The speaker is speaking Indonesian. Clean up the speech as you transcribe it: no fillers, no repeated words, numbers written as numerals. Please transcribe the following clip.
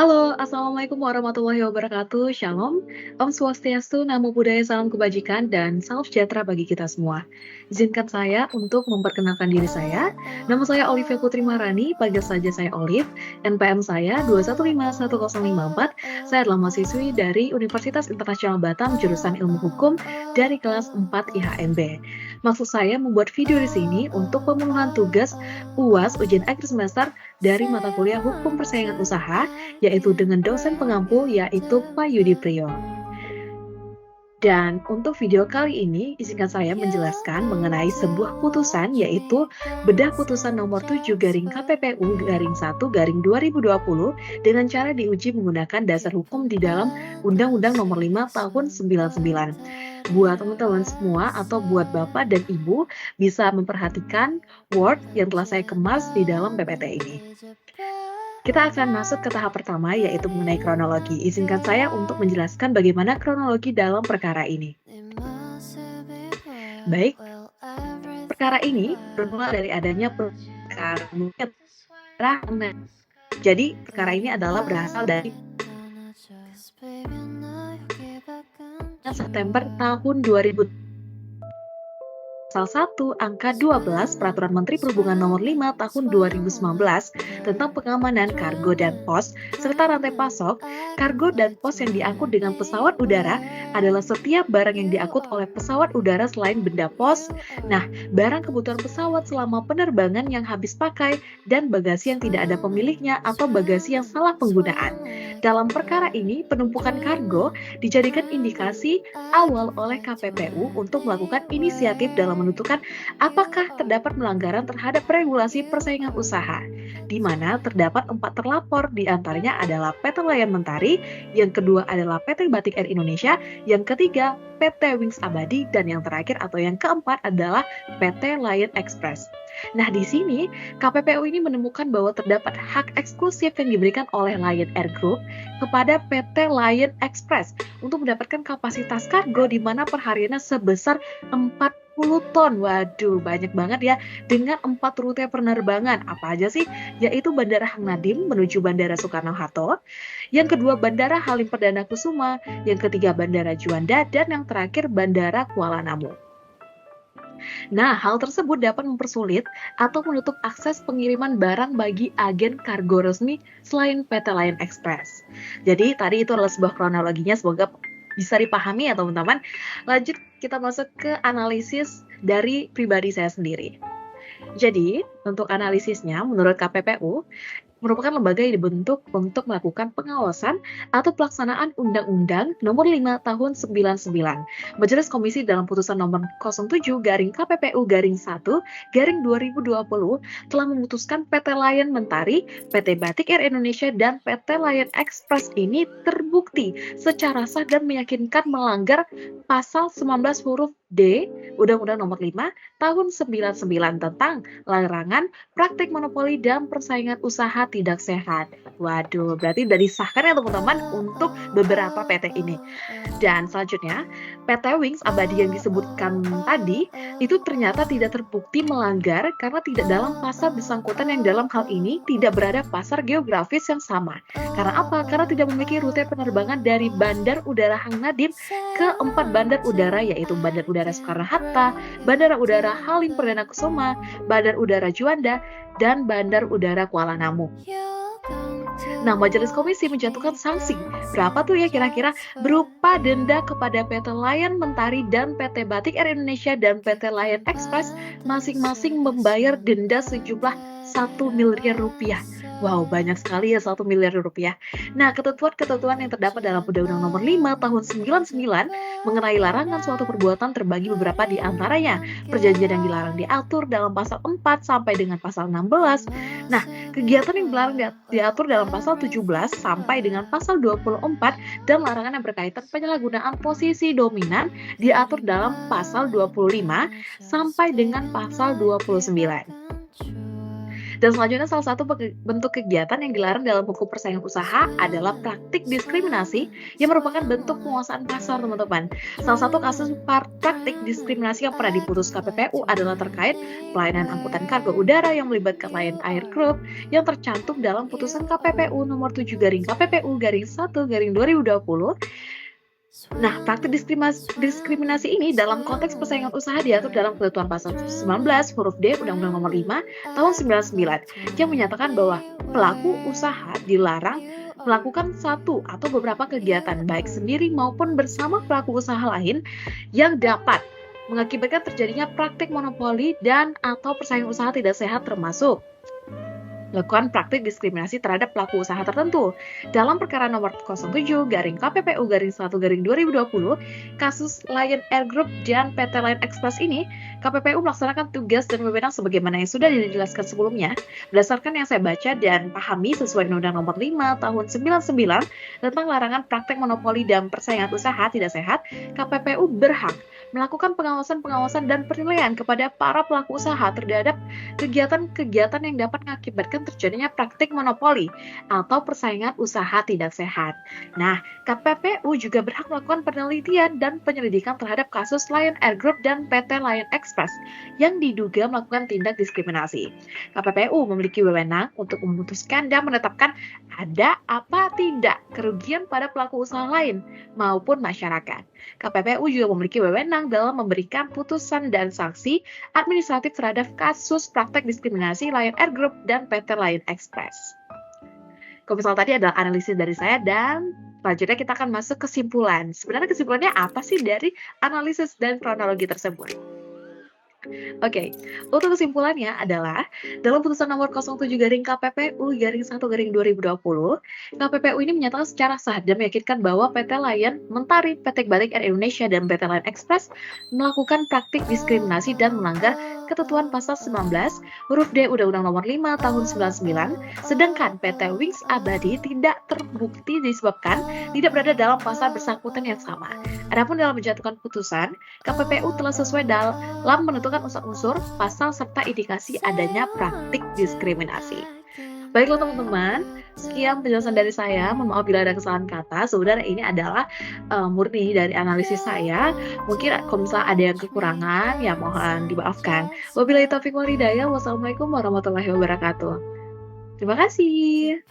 Halo, Assalamualaikum warahmatullahi wabarakatuh. Shalom, Om Swastiastu, Namo Buddhaya, salam kebajikan, dan salam sejahtera bagi kita semua. Izinkan saya untuk memperkenalkan diri saya. Nama saya Olivia Putri Marani, panggil saja saya Olive. NPM saya 2151054. Saya adalah mahasiswi dari Universitas Internasional Batam, jurusan Ilmu Hukum dari kelas 4 IHMB. Maksud saya membuat video di sini untuk pemenuhan tugas UAS ujian akhir semester dari mata kuliah Hukum Persaingan Usaha, yaitu dengan dosen pengampu, yaitu Pak Yudi Priyo. Dan untuk video kali ini, izinkan saya menjelaskan mengenai sebuah putusan, yaitu bedah putusan nomor 7 garing KPPU garing 1 garing 2020 dengan cara diuji menggunakan dasar hukum di dalam Undang-Undang nomor 5 tahun 99. Buat teman-teman semua atau buat Bapak dan Ibu bisa memperhatikan Word yang telah saya kemas di dalam PPT ini. Kita akan masuk ke tahap pertama, yaitu mengenai kronologi. Izinkan saya untuk menjelaskan bagaimana kronologi dalam perkara ini. Baik, perkara ini bermula dari adanya perkara. Jadi, perkara ini adalah berasal dari September tahun 2000. Pasal 1 angka 12 Peraturan Menteri Perhubungan Nomor 5 Tahun 2019 tentang pengamanan kargo dan pos serta rantai pasok. Kargo dan pos yang diangkut dengan pesawat udara adalah setiap barang yang diangkut oleh pesawat udara selain benda pos. Nah, barang kebutuhan pesawat selama penerbangan yang habis pakai dan bagasi yang tidak ada pemiliknya atau bagasi yang salah penggunaan. Dalam perkara ini, penumpukan kargo dijadikan indikasi awal oleh KPPU untuk melakukan inisiatif dalam menentukan apakah terdapat pelanggaran terhadap regulasi persaingan usaha, di mana terdapat 4 terlapor, di antaranya adalah PT Lion Mentari, yang kedua adalah PT Batik Air Indonesia, yang ketiga PT Wings Abadi, dan yang terakhir atau yang keempat adalah PT Lion Express. Nah, di sini KPPU ini menemukan bahwa terdapat hak eksklusif yang diberikan oleh Lion Air Group kepada PT Lion Express untuk mendapatkan kapasitas kargo di mana perhariannya sebesar 40 ton. Waduh, banyak banget ya, dengan 4 rute penerbangan. Apa aja sih? Yaitu Bandara Hang Nadiem menuju Bandara Soekarno-Hatta, yang kedua Bandara Halim Perdana Kusuma, yang ketiga Bandara Juanda, dan yang terakhir Bandara Kuala Namu. Nah, hal tersebut dapat mempersulit atau menutup akses pengiriman barang bagi agen kargo resmi selain PT Lion Express. Jadi, tadi itu adalah sebuah kronologinya, semoga bisa dipahami ya teman-teman. Lanjut, kita masuk ke analisis dari pribadi saya sendiri. Jadi, untuk analisisnya, menurut KPPU, merupakan lembaga yang dibentuk untuk melakukan pengawasan atau pelaksanaan Undang-Undang Nomor 5 Tahun 99. Majelis Komisi dalam putusan nomor 07 garing KPPU garing 1 garing 2020 telah memutuskan PT Lion Mentari, PT Batik Air Indonesia, dan PT Lion Express ini terbukti secara sah dan meyakinkan melanggar pasal 19 huruf D Undang-Undang Nomor 5 Tahun 99 tentang larangan praktik monopoli dan persaingan usaha tidak sehat. Waduh, berarti sudah disahkan ya teman-teman untuk beberapa PT ini. Dan selanjutnya, PT Wings Abadi yang disebutkan tadi itu ternyata tidak terbukti melanggar karena tidak dalam pasar bersangkutan yang dalam hal ini tidak berada pasar geografis yang sama. Karena apa? Karena tidak memiliki rute penerbangan dari Bandar Udara Hang Nadiem ke 4 bandar udara, yaitu Bandar Udara Soekarno-Hatta, Bandara Udara Halim Perdana Kusuma, Bandar Udara Juanda, dan Bandar Udara Kuala Namu. Nah, Majelis Komisi menjatuhkan sanksi. Berapa tuh ya kira-kira? Berupa denda kepada PT Lion Mentari dan PT Batik Air Indonesia dan PT Lion Express masing-masing membayar denda sejumlah 1 miliar rupiah. Wow, banyak sekali ya 1 miliar rupiah. Nah, ketentuan-ketentuan yang terdapat dalam Undang-Undang Nomor 5 Tahun 99 mengenai larangan suatu perbuatan terbagi beberapa di antaranya. Perjanjian yang dilarang diatur dalam pasal 4 sampai dengan pasal 16. Nah, kegiatan yang dilarang diatur dalam pasal 17 sampai dengan pasal 24 dan larangan yang berkaitan penyalahgunaan posisi dominan diatur dalam pasal 25 sampai dengan pasal 29. Dan selanjutnya salah satu bentuk kegiatan yang dilarang dalam hukum persaingan usaha adalah praktik diskriminasi yang merupakan bentuk penguasaan pasar, teman-teman. Salah satu kasus praktik diskriminasi yang pernah diputus KPPU adalah terkait pelayanan angkutan kargo udara yang melibatkan Lion Air Group yang tercantum dalam putusan KPPU nomor 7 garing KPPU garing 1 garing 2020. Nah, praktik diskriminasi ini dalam konteks persaingan usaha diatur dalam Ketentuan Pasal 19 huruf D Undang-Undang Nomor 5 Tahun 99 yang menyatakan bahwa pelaku usaha dilarang melakukan satu atau beberapa kegiatan baik sendiri maupun bersama pelaku usaha lain yang dapat mengakibatkan terjadinya praktik monopoli dan atau persaingan usaha tidak sehat, termasuk melakukan praktik diskriminasi terhadap pelaku usaha tertentu. Dalam perkara nomor 07 garing KPPU garing 1 garing 2020, kasus Lion Air Group dan PT Lion Express ini, KPPU melaksanakan tugas dan wewenang sebagaimana yang sudah dijelaskan sebelumnya. Berdasarkan yang saya baca dan pahami sesuai Undang-Undang Nomor 5 Tahun 99 tentang larangan praktik monopoli dan persaingan usaha tidak sehat, KPPU berhak melakukan pengawasan dan penilaian kepada para pelaku usaha terhadap kegiatan-kegiatan yang dapat mengakibatkan terjadinya praktik monopoli atau persaingan usaha tidak sehat. Nah, KPPU juga berhak melakukan penelitian dan penyelidikan terhadap kasus Lion Air Group dan PT Lion Express yang diduga melakukan tindak diskriminasi. KPPU memiliki wewenang untuk memutuskan dan menetapkan ada apa tidak kerugian pada pelaku usaha lain maupun masyarakat. KPPU juga memiliki wewenang dalam memberikan putusan dan sanksi administratif terhadap kasus praktek diskriminasi Lion Air Group dan PT Lion Express. Kalau misal tadi adalah analisis dari saya dan selanjutnya kita akan masuk kesimpulan. Sebenarnya kesimpulannya apa sih dari analisis dan kronologi tersebut? Oke, untuk kesimpulannya adalah dalam putusan nomor 07 garing KPPU garing 1 garing 2020, KPPU ini menyatakan secara sah dan meyakinkan bahwa PT Lion Mentari, PT Balik Air Indonesia, dan PT Lion Express melakukan praktik diskriminasi dan melanggar ketentuan pasal 19 huruf D Undang-Undang Nomor 5 Tahun 99, sedangkan PT Wings Abadi tidak terbukti disebabkan tidak berada dalam pasal bersangkutan yang sama. Adapun dalam menjatuhkan putusan, KPPU telah sesuai dalam menentukan unsur-unsur pasal serta indikasi adanya praktik diskriminasi. Baiklah teman-teman, sekian penjelasan dari saya. Mohon maaf bila ada kesalahan kata. Sebenarnya ini adalah murni dari analisis saya. Mungkin kalau misalnya ada yang kekurangan, ya mohon dimaafkan. Wabillahi taufiq wal hidayah. Wassalamualaikum warahmatullahi wabarakatuh. Terima kasih.